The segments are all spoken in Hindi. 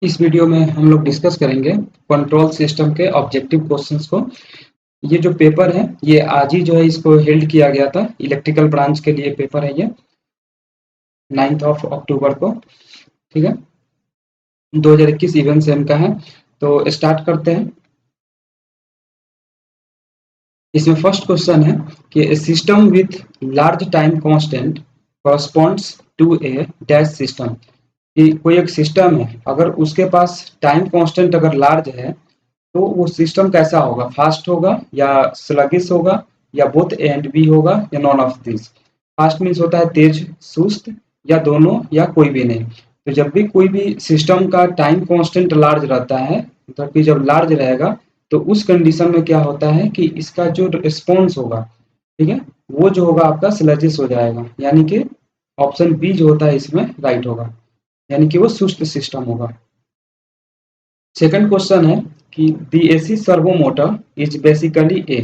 इस वीडियो में हम लोग डिस्कस करेंगे कंट्रोल सिस्टम के ऑब्जेक्टिव क्वेश्चंस को। ये जो पेपर है ये आज ही जो है इसको हेल्ड किया गया था। इलेक्ट्रिकल ब्रांच के लिए पेपर है ये 9 अक्टूबर को। ठीक है, 2021 इवेंट सेम का है। तो स्टार्ट करते हैं। इसमें फर्स्ट क्वेश्चन है कि system with large time constant corresponds to a dash system. कि कोई एक सिस्टम है, अगर उसके पास टाइम कांस्टेंट अगर लार्ज है तो वो सिस्टम कैसा होगा, फास्ट होगा या स्लगिश होगा या बोथ ए एंड बी होगा या none of this. Fast means होता है तेज, सुस्त, या दोनों या कोई भी नहीं। तो जब भी कोई भी सिस्टम का टाइम कांस्टेंट लार्ज रहता है, मतलब कि जब लार्ज रहेगा तो उस कंडीशन में क्या होता है कि इसका जो रिस्पॉन्स होगा, ठीक है, वो जो होगा आपका स्लजिश हो जाएगा। यानी कि ऑप्शन बी जो होता है इसमें राइट होगा, यानी कि वो सुस्त सिस्टम होगा। सेकंड क्वेश्चन है कि the AC servo motor is basically a.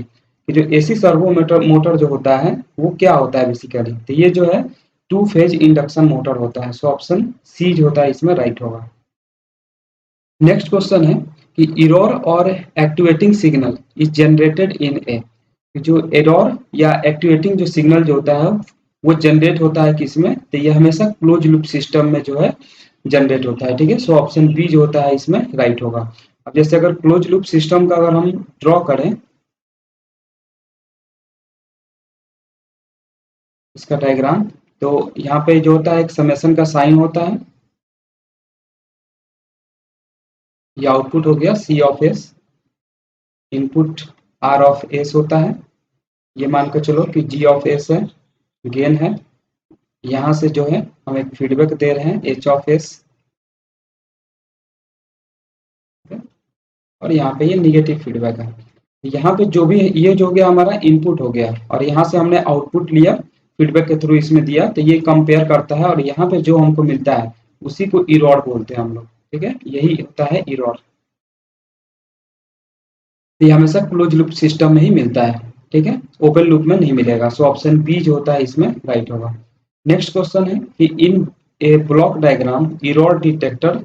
कि जो एसी सर्वो मोटर जो होता है वो क्या होता है बेसिकली, तो ये जो है टू फेज इंडक्शन मोटर होता है। सो ऑप्शन सी जो होता है इसमें राइट होगा। नेक्स्ट क्वेश्चन है कि एरर और activating signal is generated in a. जो एरर या एक्टिवेटिंग जो सिग्नल जो होता है वो जनरेट होता है किसमें, तो ये हमेशा क्लोज लूप सिस्टम में जो है जनरेट होता है। ठीक है, सो ऑप्शन बी जो होता है इसमें राइट होगा। अब जैसे अगर क्लोज लूप सिस्टम का अगर हम ड्रॉ करें इसका डायग्राम, तो यहाँ पे जो होता है एक समेशन का साइन होता है, ये आउटपुट हो गया C of S, input R of S होता है, ये मान के चलो कि जी ऑफ एस है, गेन है। यहाँ से जो है हम एक फीडबैक दे रहे हैं एच ऑफ एस, और यहाँ पे ये निगेटिव फीडबैक है। यहाँ पे जो भी ये जो हो गया हमारा इनपुट हो गया, और यहाँ से हमने आउटपुट लिया फीडबैक के थ्रू इसमें दिया, तो ये कंपेयर करता है और यहाँ पे जो हमको मिलता है उसी को इरर बोलते हैं हम लोग। ठीक है, यही होता है इरर। ये हमेशा क्लोज लूप सिस्टम में ही मिलता है। ठीक है, ओपन लूप में नहीं मिलेगा। सो ऑप्शन बी जो होता है इसमें राइट होगा। नेक्स्ट क्वेश्चन है कि in a block diagram error detector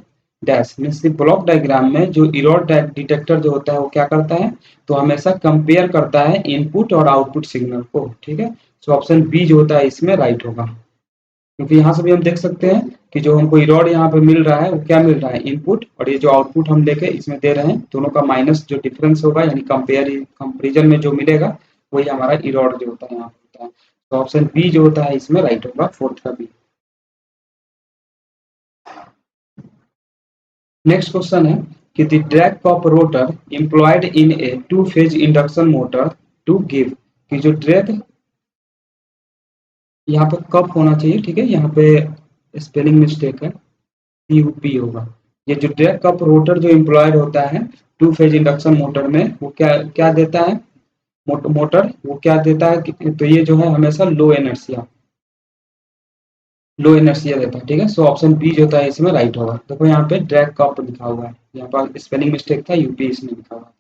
dash. Means block diagram में जो इरर डिटेक्टर जो होता है वो क्या करता है, तो हमेशा कंपेयर करता है इनपुट और आउटपुट सिग्नल को। ठीक है, सो ऑप्शन बी जो होता है इसमें राइट होगा। क्योंकि यहाँ से भी हम देख सकते हैं कि जो हमको इरर यहाँ पे मिल रहा है वो क्या मिल रहा है, इनपुट, और ये जो आउटपुट हम लेके इसमें दे रहे हैं दोनों का माइनस जो डिफरेंस होगा, यानी कंपेरिजन में जो मिलेगा वही हमारा इरर जो होता है यहाँ पे होता है। तो ऑप्शन बी जो होता है इसमें राइट होगा, फोर्थ का बी। नेक्स्ट क्वेश्चन है कि the drag cup rotor employed in a two phase induction motor to give. कि जो ड्रैग, यहाँ पे कप होना चाहिए, ठीक है, यहाँ पे स्पेलिंग मिस्टेक है, पी होगा। ये जो ड्रैग कप रोटर जो एम्प्लॉयड होता है टू फेज इंडक्शन मोटर में, वो क्या क्या देता है, मोटर वो क्या देता है तो ये जो है हमेशा लो एनर्सिया देता है। ठीक है, सो ऑप्शन बी जो होता है इसमें राइट होगा। देखो यहाँ पे ड्रैग कप लिखा हुआ है, यहाँ पर स्पेलिंग मिस्टेक था, यूपी इसमें लिखा हुआ है।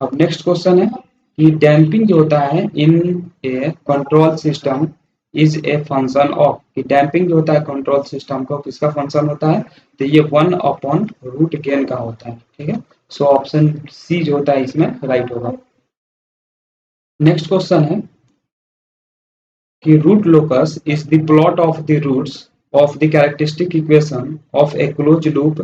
अब नेक्स्ट क्वेश्चन है कि डैम्पिंग जो होता है in a control system is a function of. कि डैम्पिंग जो होता है कंट्रोल सिस्टम का किसका फंक्शन होता है, तो ये 1/रूट गेन का होता है। ठीक है, सो ऑप्शन सी जो होता है इसमें राइट होगा। नेक्स्ट क्वेश्चन है कि root locus is the plot of the roots of the characteristic equation of a close loop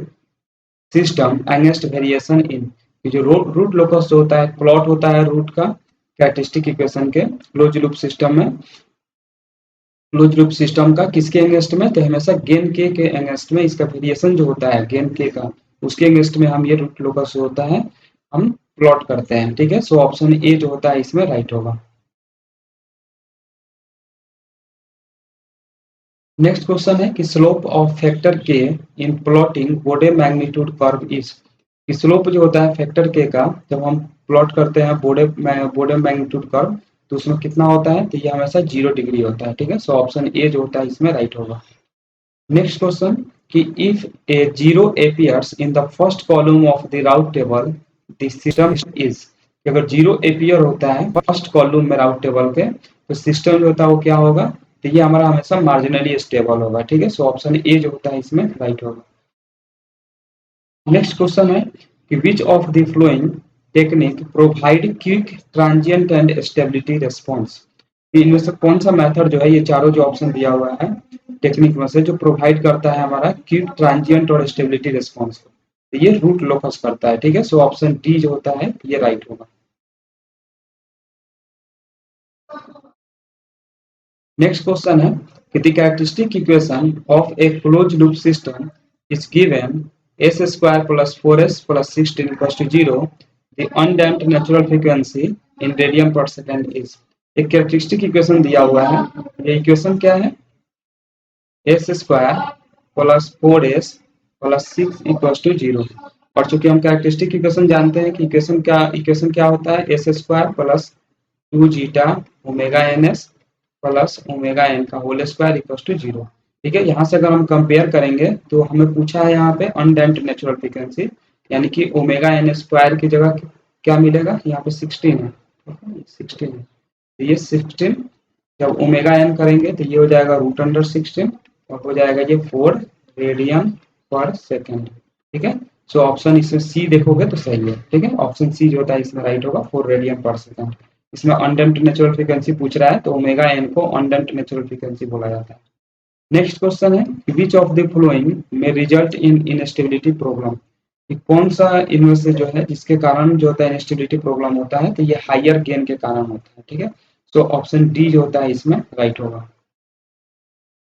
system against variation in. जो रूट लोकस जो होता है प्लॉट होता है रूट का कैरेक्टरिस्टिक इक्वेशन के क्लोज लूप सिस्टम में, क्लोज लूप सिस्टम का किसके अगेंस्ट में, तो हमेशा गेन के अगेंस्ट में इसका वेरिएशन जो होता है गेन के का, उसके अगेंस्ट में हम ये रूट लोकस जो होता है हम प्लॉट करते हैं। ठीक है, सो ऑप्शन ए जो होता है इसमें राइट होगा। नेक्स्ट क्वेश्चन है कि स्लोप ऑफ फैक्टर के in plotting Bode magnitude curve is. Slope जो होता है फैक्टर के का जब हम प्लॉट करते हैं बोडे मैग्नीट्यूड कर्व, तो उसमें कितना होता है, तो ये हमेशा 0 डिग्री होता है। ठीक है, सो ऑप्शन ए जो होता है इसमें राइट होगा। नेक्स्ट क्वेश्चन कि if A zero appears in the first column of the route table the system is. अगर जीरो appear होता है फर्स्ट कॉलम में राउट टेबल के, तो सिस्टम जो होता है वो क्या होगा, तो ये हमारा हमेशा मार्जिनली स्टेबल होगा। ठीक है, सो ऑप्शन ए जो होता है इसमें राइट होगा। नेक्स्ट क्वेश्चन है कि which of the flowing technique provide quick transient and stability response. इनमें से कौन सा मेथड जो है, ये चारों जो ऑप्शन दिया हुआ है टेक्निक में से, जो प्रोवाइड करता है हमारा क्विक ट्रांजिएंट और स्टेबिलिटी रिस्पॉन्स को, तो ये रूट लोकस करता है। ठीक है, सो ऑप्शन डी जो होता है ये राइट होगा। नेक्स्ट क्वेश्चन है कि the characteristic equation of a close loop system is given s square plus 4s plus 16 equal to 0, the undamped natural frequency in radian per second is. एक कैरेक्टरिस्टिक इक्वेशन दिया हुआ है, ये इक्वेशन क्या है, s square plus 4s plus 6 equal to 0। और चूंकि हम कैरेक्टरिस्टिक इक्वेशन जानते हैं कि इक्वेशन क्या होता है, s square plus 2 zeta omega n s plus omega n का होल स्क्वायर इक्वल टू 0। ठीक है, यहाँ से अगर हम कंपेयर करेंगे तो हमें पूछा है यहाँ पे अनडैम्प्ड नेचुरल फ्रीक्वेंसी, यानी कि ओमेगा एन स्क्वायर की जगह क्या मिलेगा, यहाँ पे 16 है, 16 है, तो ये 16 जब ओमेगा एन करेंगे तो ये हो जाएगा रूट अंडर 16 और हो जाएगा ये 4 रेडियन पर सेकेंड। ठीक है, सो ऑप्शन इसमें सी देखोगे तो सही है। ठीक है, ऑप्शन सी जो होता है इसमें राइट होगा, 4 रेडियन पर सेकेंड। इसमें अनडैम्प्ड नेचुरल फ्रीक्वेंसी पूछ रहा है तो ओमेगा एन को अनडैम्प्ड नेचुरल फ्रीक्वेंसी बोला जाता है। नेक्स्ट क्वेश्चन है विच ऑफ द फ्लोइंग में रिजल्ट इन इनस्टेबिलिटी प्रॉब्लम। कौन सा इनमें से जो है जिसके कारण जो होता है इनस्टेबिलिटी प्रॉब्लम होता है, तो ये हायर गेन के कारण होता है। ठीक है, सो ऑप्शन डी जो होता है इसमें राइट होगा।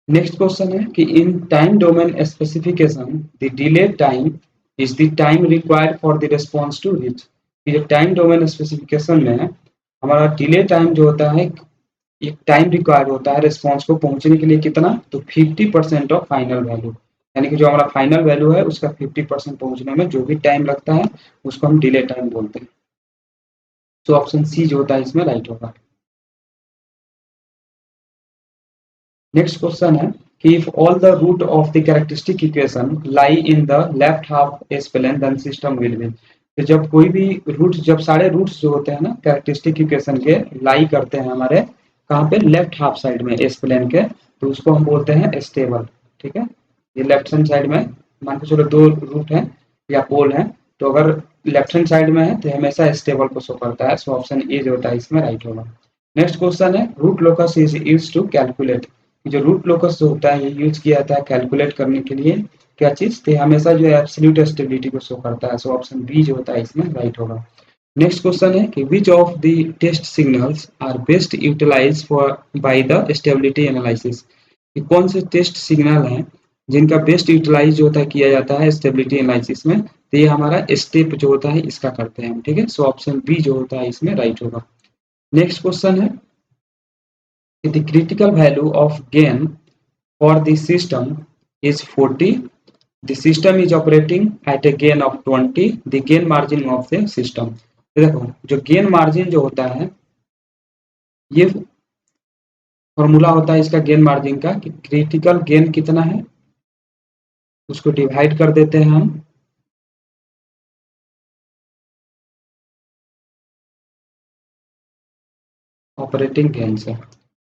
नेक्स्ट क्वेश्चन है कि in time domain specification the delay time is the time required for the response to reach. ये टाइम डोमेन स्पेसिफिकेशन में हमारा डिले टाइम जो होता है, एक टाइम रिक्वायर्ड होता है रिस्पॉन्स को पहुंचने के लिए कितना, तो 50% ऑफ फाइनल वैल्यू, यानी कि जो हमारा फाइनल वैल्यू है उसका 50% पहुंचने में जो भी टाइम लगता है उसको हम डिले टाइम बोलते हैं। तो ऑप्शन सी जो होता है इसमें राइट होगा। नेक्स्ट क्वेश्चन है कि if all the root of the characteristic equation lie in the left half s plane then system will win. तो जब कोई भी रूट, जब सारे रूट्स जो होते हैं ना कैरेक्टरिस्टिक इक्वेशन के लाई करते हैं हमारे कहाँ पे, लेफ्ट हाफ साइड में एस प्लेन के, तो उसको हम बोलते हैं स्टेबल। ठीक है, ये लेफ्ट हैंड साइड में मान के चलो दो रूट है या पोल है, तो अगर लेफ्ट हैंड साइड में है तो हमेशा स्टेबल को शो करता है। सो ऑप्शन ए जो होता है इसमें राइट होगा। नेक्स्ट क्वेश्चन है root locus is used to calculate. जो रूट लोकस जो होता है ये यूज किया जाता है कैलकुलेट करने के लिए क्या चीज, तो हमेशा जो है एब्सोल्यूट स्टेबिलिटी को शो करता है। सो ऑप्शन बी जो होता है इसमें राइट होगा। नेक्स्ट क्वेश्चन है कि which of the test signals are best utilize for by the stability analysis. कौन से टेस्ट सिग्नल हैं जिनका बेस्ट यूटिलाइज जो होता है किया जाता है स्टेबिलिटी एनालिसिस में, तो ये हमारा स्टेप जो होता है इसका करते हैं हम। ठीक है, सो ऑप्शन बी जो होता है इसमें राइट होगा। नेक्स्ट क्वेश्चन है the critical value of gain for the system is 40, the system is operating at a gain of 20, the gain margin of the system। तो देखो जो गेन मार्जिन जो होता है ये फॉर्मूला होता है इसका गेन मार्जिन का कि क्रिटिकल गेन कितना है उसको डिवाइड कर देते हैं हम ऑपरेटिंग गेन से।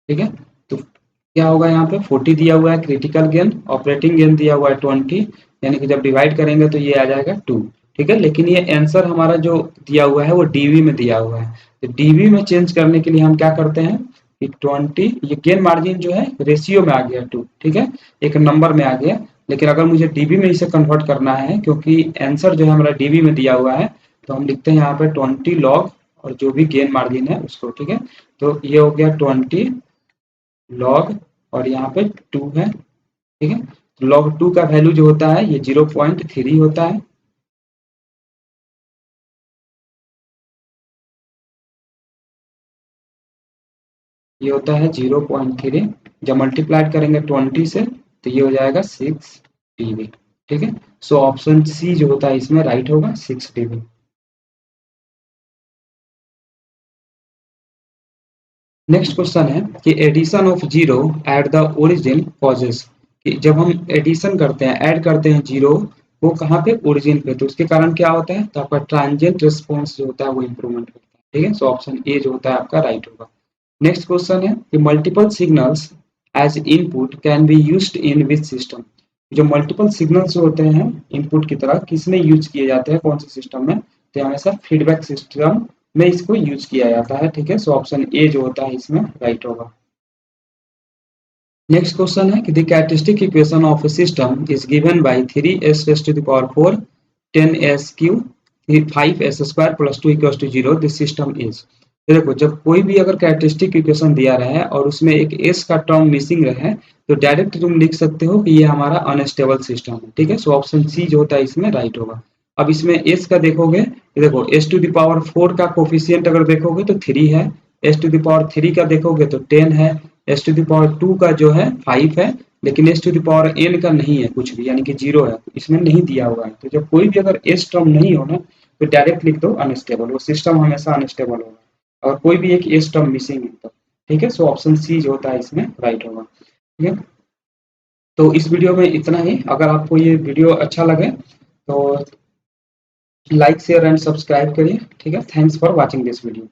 ठीक है, तो क्या होगा यहाँ पे 40 दिया हुआ है क्रिटिकल गेन, ऑपरेटिंग गेन दिया हुआ है 20, यानी कि जब डिवाइड करेंगे तो ये आ जाएगा 2। ठीक है, लेकिन ये आंसर हमारा जो दिया हुआ है वो डीवी में दिया हुआ है, तो डीवी में चेंज करने के लिए हम क्या करते हैं कि 20, ये गेन मार्जिन जो है रेशियो में आ गया 2। ठीक है, एक नंबर में आ गया, लेकिन अगर मुझे डीबी में इसे कन्वर्ट करना है क्योंकि आंसर जो है हमारा डीबी में दिया हुआ है, तो हम लिखते हैं यहाँ पे 20 लॉग और जो भी गेन मार्जिन है उसको। ठीक है, तो ये हो गया 20 लॉग और यहाँ पे 2 है। ठीक है, तो लॉग 2 का वैल्यू जो होता है ये 0.3 होता है। ये होता है 0.3, जब मल्टीप्लाइड करेंगे 20 से तो ये हो जाएगा 6 dB। ठीक है, सो ऑप्शन सी जो होता है इसमें राइट होगा, 6 dB। नेक्स्ट क्वेश्चन है कि addition of zero at the origin causes. कि जब हम एडिशन करते हैं, ऐड करते हैं जीरो वो कहाँ पे, ओरिजिन पे, तो उसके कारण क्या होता है, तो आपका ट्रांजिएंट रिस्पॉन्स जो होता है वो इंप्रूवमेंट होता है। ठीक है, सो ऑप्शन ए जो होता है आपका राइट होगा। नेक्स्ट क्वेश्चन है कि multiple signals as input can be used in which system. जो मल्टीपल सिग्नल्स होते हैं इनपुट की तरह किस में यूज किए जाते हैं, कौन से सिस्टम में, तो हमेशा फीडबैक सिस्टम में इसको यूज किया जाता है। ठीक है, सो ऑप्शन ए जो होता है इसमें राइट होगा। नेक्स्ट क्वेश्चन है कि the characteristic equation of a system is given by 3s raised to the power 4 10s cube 5s square plus 2 equals to 0 this system is. तो देखो जब कोई भी अगर कैरेक्टरिस्टिक इक्वेशन दिया रहे और उसमें एक s का टर्म मिसिंग रहे तो डायरेक्ट तुम लिख सकते हो कि ये हमारा अनस्टेबल सिस्टम है। ठीक है, सो ऑप्शन सी जो होता है इसमें राइट होगा। अब इसमें s का देखोगे, देखो s टू द पावर 4 का कोफिशिएंट अगर देखोगे तो 3 है, s टू द पावर 3 का देखोगे तो 10 है, एस टू द पावर 2 का जो है 5 है, लेकिन s to the power n का नहीं है कुछ भी, यानी कि 0 है, इसमें नहीं दिया हुआ है। तो जब कोई भी अगर एस टर्म नहीं हो ना तो डायरेक्ट लिख दो अनस्टेबल, वो सिस्टम हमेशा अनस्टेबल होगा और कोई भी एक एस टर्म मिसिंग है तो। ठीक है, सो ऑप्शन सी जो होता है इसमें राइट होगा। ठीक है, तो इस वीडियो में इतना ही। अगर आपको ये वीडियो अच्छा लगे तो लाइक शेयर एंड सब्सक्राइब करिए। ठीक है, thanks for watching this video.